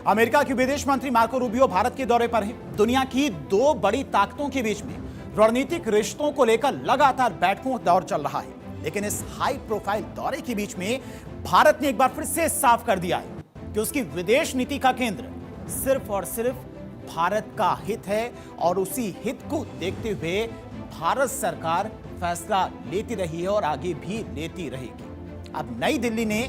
America के विदेश मंत्री मार्को रूबियो भारत के दौरे पर हैं। दुनिया की दो बड़ी ताकतों के बीच में रणनीतिक रिश्तों को लेकर लगातार बैठकों का दौर चल रहा है, लेकिन इस हाई प्रोफाइल दौरे के बीच में भारत ने एक बार फिर से साफ कर दिया है कि उसकी विदेश नीति का केंद्र सिर्फ और सिर्फ भारत का हित है और उसी हित को देखते हुए भारत सरकार फैसला लेती रही है और आगे भी लेती रहेगी। अब नई दिल्ली ने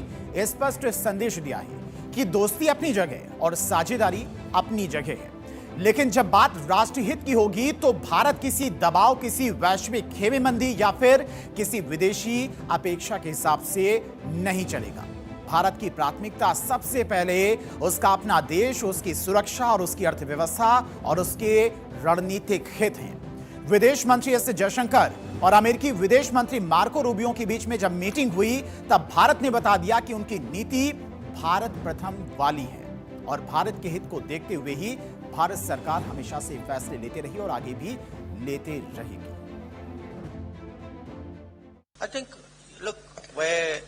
स्पष्ट संदेश दिया है कि दोस्ती अपनी जगह और साझेदारी अपनी जगह है, लेकिन जब बात राष्ट्रीय हित की होगी तो भारत किसी दबाव, किसी वैश्विक खेमेबंदी या फिर किसी विदेशी अपेक्षा के हिसाब से नहीं चलेगा। भारत की प्राथमिकता सबसे पहले उसका अपना देश, उसकी सुरक्षा और उसकी अर्थव्यवस्था और उसके रणनीतिक हित हैं। विदेश मंत्री एस जयशंकर और अमेरिकी विदेश मंत्री मार्को रूबियो के बीच में जब मीटिंग हुई तब भारत ने बता दिया कि उनकी नीति भारत प्रथम वाली है और भारत के हित को देखते हुए ही भारत सरकार हमेशा से फैसले लेते रही और आगे भी लेते रहेगी। I think, look, where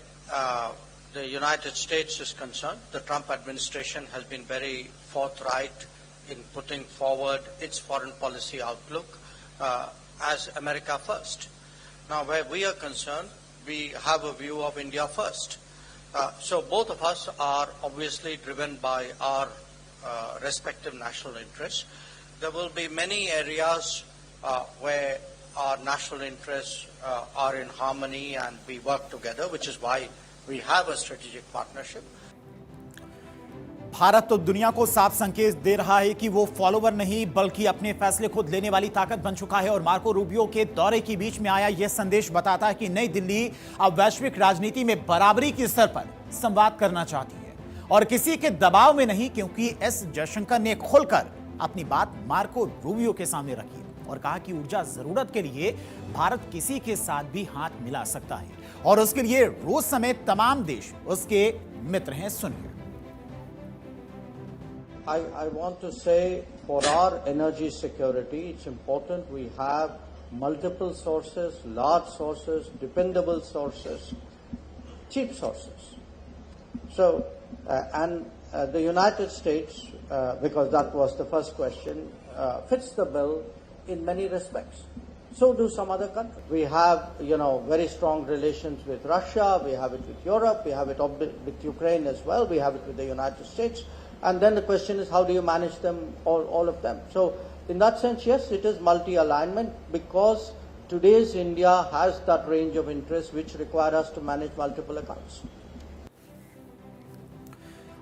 the United States is concerned, the Trump administration has been very forthright in putting forward its foreign policy outlook as America first. Now, where we are concerned, we have a view of India first. So both of us are obviously driven by our respective national interests. There will be many areas where our national interests are in harmony and we work together, which is why we have a strategic partnership. Bharat तो दुनिया को साफ संकेत दे रहा है कि वो follower नहीं बल्कि अपने फैसले खुद लेने वाली ताकत बन चुका है और मार्को रूबियो के दौरे के बीच में आया यह संदेश बताता है कि नई दिल्ली अब वैश्विक राजनीति में बराबरी के स्तर पर संवाद करना चाहती है और किसी के दबाव में नहीं, क्योंकि एस जयशंकर ने खुलकर अपनी बात मार्को रूबियो के सामने रखी और कहा कि ऊर्जा जरूरत के लिए भारत किसी के साथ भी हाथ मिला सकता है और उसके लिए रूस समेत तमाम देश उसके मित्र हैं। सुनिए। I want to say for our energy security, it's important we have multiple sources, large sources, dependable sources, cheap sources. So, the United States, because that was the first question, fits the bill in many respects. So do some other countries. We have, very strong relations with Russia, we have it with Europe, we have it with Ukraine as well, we have it with the United States. And then the question is, how do you manage them, all of them? So in that sense, yes, it is multi-alignment because today's India has that range of interests which require us to manage multiple accounts.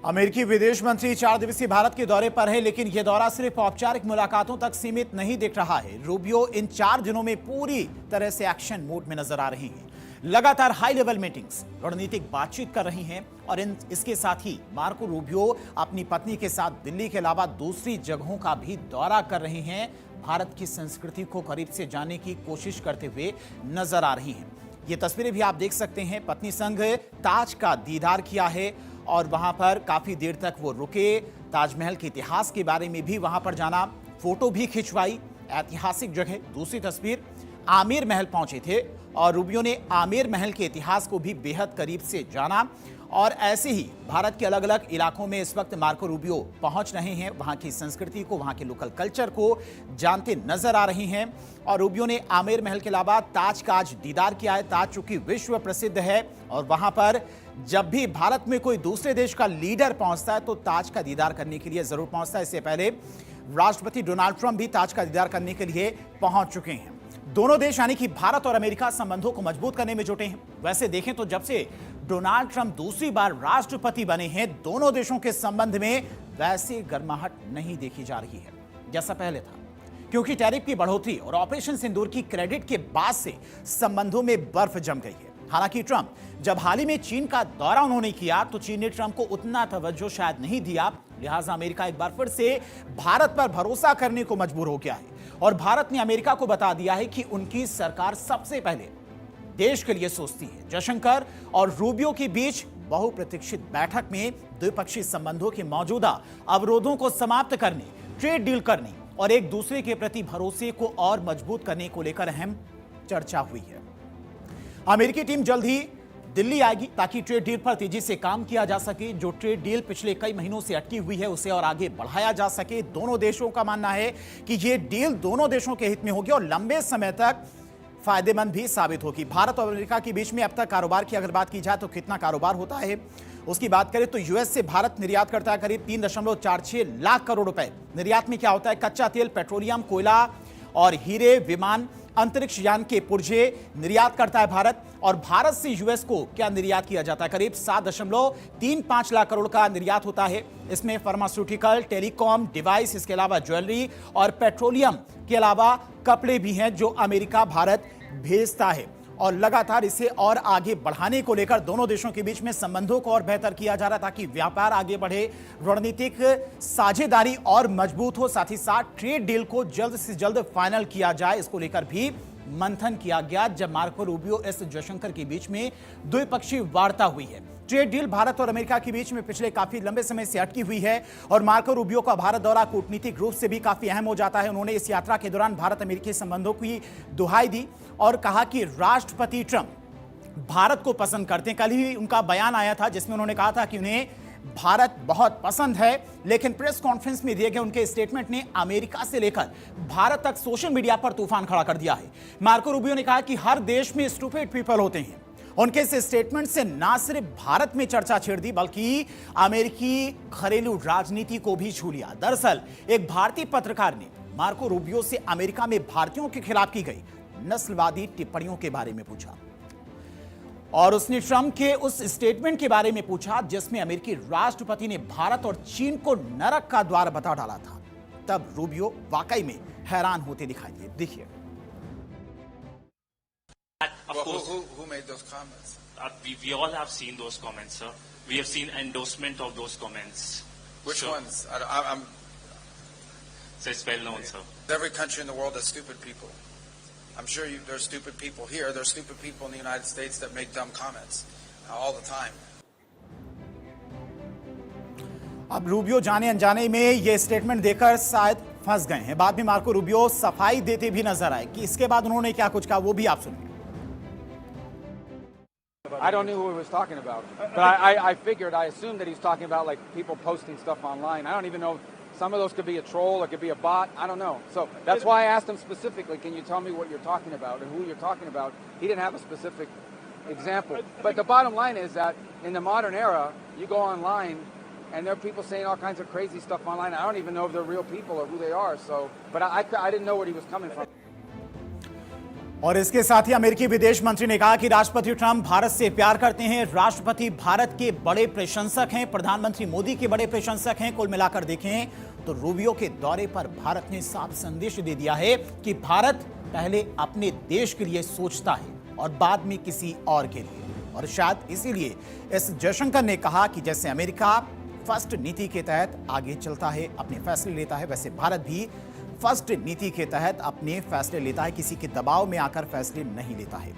अमेरिकी विदेश मंत्री 4 दिवसीय भारत के दौरे पर है, लेकिन यह दौरा सिर्फ औपचारिक मुलाकातों तक सीमित नहीं दिख रहा है। रूबियो इन 4 दिनों में पूरी तरह से एक्शन मोड में नजर आ रही हैं। लगातार हाई लेवल मीटिंग्स, रणनीतिक बातचीत कर रही हैं और इसके साथ ही मार्को रूबियो अपनी पत्नी के साथ दिल्ली के अलावा दूसरी जगहों का भी दौरा कर रही हैं। भारत की संस्कृति को करीब से जानने की कोशिश करते हुए नजर आ रही हैं। ये तस्वीरें भी आप देख सकते हैं। पत्नी संग ताज का दीदार किया है और वहां पर काफी देर तक वो रुके। ताजमहल के इतिहास के बारे में भी वहां पर जाना, फोटो भी खिंचवाई। ऐतिहासिक जगह। दूसरी तस्वीर, आमेर महल पहुंचे थे और रूबियो ने आमेर महल के इतिहास को भी बेहद करीब से जाना। और ऐसे ही भारत के अलग अलग इलाकों में इस वक्त मार्को रूबियो पहुंच रहे हैं, वहां की संस्कृति को, वहां के लोकल कल्चर को जानते नजर आ रहे हैं। और रूबियो ने आमेर महल के अलावा ताज का आज दीदार किया है। ताज चूंकि विश्व प्रसिद्ध है और वहां पर जब भी भारत में कोई दूसरे देश का लीडर पहुंचता है तो ताज का दीदार करने के लिए जरूर पहुंचता है। इससे पहले राष्ट्रपति डोनाल्ड ट्रंप भी ताज का दीदार करने के लिए पहुंच चुके हैं। दोनों देश यानी कि भारत और अमेरिका संबंधों को मजबूत करने में जुटे हैं। वैसे देखें तो जब से डोनाल्ड ट्रंप दूसरी बार राष्ट्रपति बने हैं, दोनों देशों के संबंध में वैसी गर्माहट नहीं देखी जा रही है जैसा पहले था, क्योंकि टैरिफ की बढ़ोतरी और ऑपरेशन सिंदूर की क्रेडिट के बाद से संबंधों में बर्फ जम गई है। हालांकि ट्रंप जब हाल ही में चीन का दौरा उन्होंने किया तो चीन ने ट्रंप को उतना तवज्जो शायद नहीं दिया, लिहाजा अमेरिका एक बार फिर से भारत पर भरोसा करने को मजबूर हो गया है और भारत ने अमेरिका को बता दिया है कि उनकी सरकार सबसे पहले देश के लिए सोचती है। जयशंकर और रूबियो के बीच बहुप्रतीक्षित बैठक में द्विपक्षीय संबंधों के मौजूदा अवरोधों को समाप्त करने, ट्रेड डील करने और एक दूसरे के प्रति भरोसे को और मजबूत करने को लेकर अहम चर्चा हुई है। अमेरिकी टीम जल्द ही दिल्ली आएगी ताकि ट्रेड डील पर तेजी से काम किया जा सके। जो ट्रेड डील पिछले कई महीनों से अटकी हुई है उसे और आगे बढ़ाया जा सके। दोनों देशों का मानना है कि यह डील दोनों देशों के हित में होगी और लंबे समय तक फायदेमंद भी साबित होगी। भारत और अमेरिका के बीच में अब तक कारोबार की अगर बात की जाए तो कितना कारोबार होता है उसकी बात करें तो यूएस से भारत निर्यात करता है करीब 3.46 लाख करोड़ रुपए। निर्यात में क्या होता है? कच्चा तेल, पेट्रोलियम, कोयला और हीरे, विमान, अंतरिक्ष यान के पुर्जे निर्यात करता है भारत। और भारत से यूएस को क्या निर्यात किया जाता है? करीब 7.35 लाख करोड़ का निर्यात होता है। इसमें फार्मास्यूटिकल, टेलीकॉम डिवाइस, इसके अलावा ज्वेलरी और पेट्रोलियम के अलावा कपड़े भी हैं जो अमेरिका भारत भेजता है। और लगातार इसे और आगे बढ़ाने को लेकर दोनों देशों के बीच में संबंधों को और बेहतर किया जा रहा है ताकि व्यापार आगे बढ़े, रणनीतिक साझेदारी और मजबूत हो। साथ ही साथ ट्रेड डील को जल्द से जल्द फाइनल किया जाए, इसको लेकर भी मंथन किया गया जब मार्को रूबियो एस जयशंकर के बीच में द्विपक्षीय वार्ता हुई है। ट्रेड डील भारत और अमेरिका के बीच में पिछले काफी लंबे समय से अटकी हुई है और मार्को रूबियो का भारत दौरा कूटनीतिक रूप से भी काफी अहम हो जाता है। उन्होंने इस यात्रा के दौरान भारत अमेरिकी संबंधों की दुहाई दी और कहा कि राष्ट्रपति ट्रंप भारत को पसंद करते हैं। कल ही उनका बयान आया था जिसमें उन्होंने कहा था कि उन्हें भारत बहुत पसंद है, लेकिन प्रेस कॉन्फ्रेंस में दिए गए उनके स्टेटमेंट ने अमेरिका से लेकर भारत तक सोशल मीडिया पर तूफान खड़ा कर दिया है। मार्को रूबियो ने कहा कि हर देश में स्टूपिड पीपल होते हैं। उनके इस स्टेटमेंट से ना सिर्फ भारत में चर्चा छेड़ दी बल्कि अमेरिकी घरेलू राजनीति को भी छू लिया। दरअसल एक भारतीय पत्रकार ने मार्को रूबियो से अमेरिका में भारतीयों के खिलाफ की गई नस्लवादी टिप्पणियों के बारे में पूछा और उसने ट्रंप के उस स्टेटमेंट के बारे में पूछा जिसमें अमेरिकी राष्ट्रपति ने भारत और चीन को नरक का द्वार बता डाला था। तब रूबियो वाकई में हैरान होते दिखाई दिए। देखिए। Who made those comments? We all have seen those comments, sir. We have seen endorsement of those comments. Which So- ones? I'm. So it's well known, sir. Every country in the world has stupid people. I'm sure there's stupid people here. There's stupid people in the United States that make dumb comments all the time. अब Rubio जाने अनजाने में ये statement देकर शायद फंस गए हैं। बाद में मार्को रूबियो सफाई देते भी नजर आए कि इसके बाद उन्होंने क्या कुछ कहा वो भी आप सुनिए। I don't know who he was talking about, but I figured, I assumed that he's talking about like people posting stuff online. I don't even know. Some of those could be a troll, it could be a bot. I don't know. So that's why I asked him specifically, can you tell me what you're talking about and who you're talking about? He didn't have a specific example. But the bottom line is that in the modern era, you go online and there are people saying all kinds of crazy stuff online. I don't even know if they're real people or who they are. So, but I didn't know where he was coming from. और इसके साथ ही अमेरिकी विदेश मंत्री ने कहा कि राष्ट्रपति ट्रंप भारत से प्यार करते हैं। राष्ट्रपति भारत के बड़े प्रशंसक हैं, प्रधानमंत्री मोदी के बड़े प्रशंसक हैं। कुल मिलाकर देखें तो रूबियो के दौरे पर भारत ने साफ संदेश दे दिया है कि भारत पहले अपने देश के लिए सोचता है और बाद में किसी और के लिए। और शायद इसीलिए एस जयशंकर ने कहा कि जैसे अमेरिका फर्स्ट नीति के तहत आगे चलता है, अपने फैसले लेता है, वैसे भारत भी फर्स्ट नीति के तहत अपने फैसले लेता है, किसी के दबाव में आकर फैसले नहीं लेता है।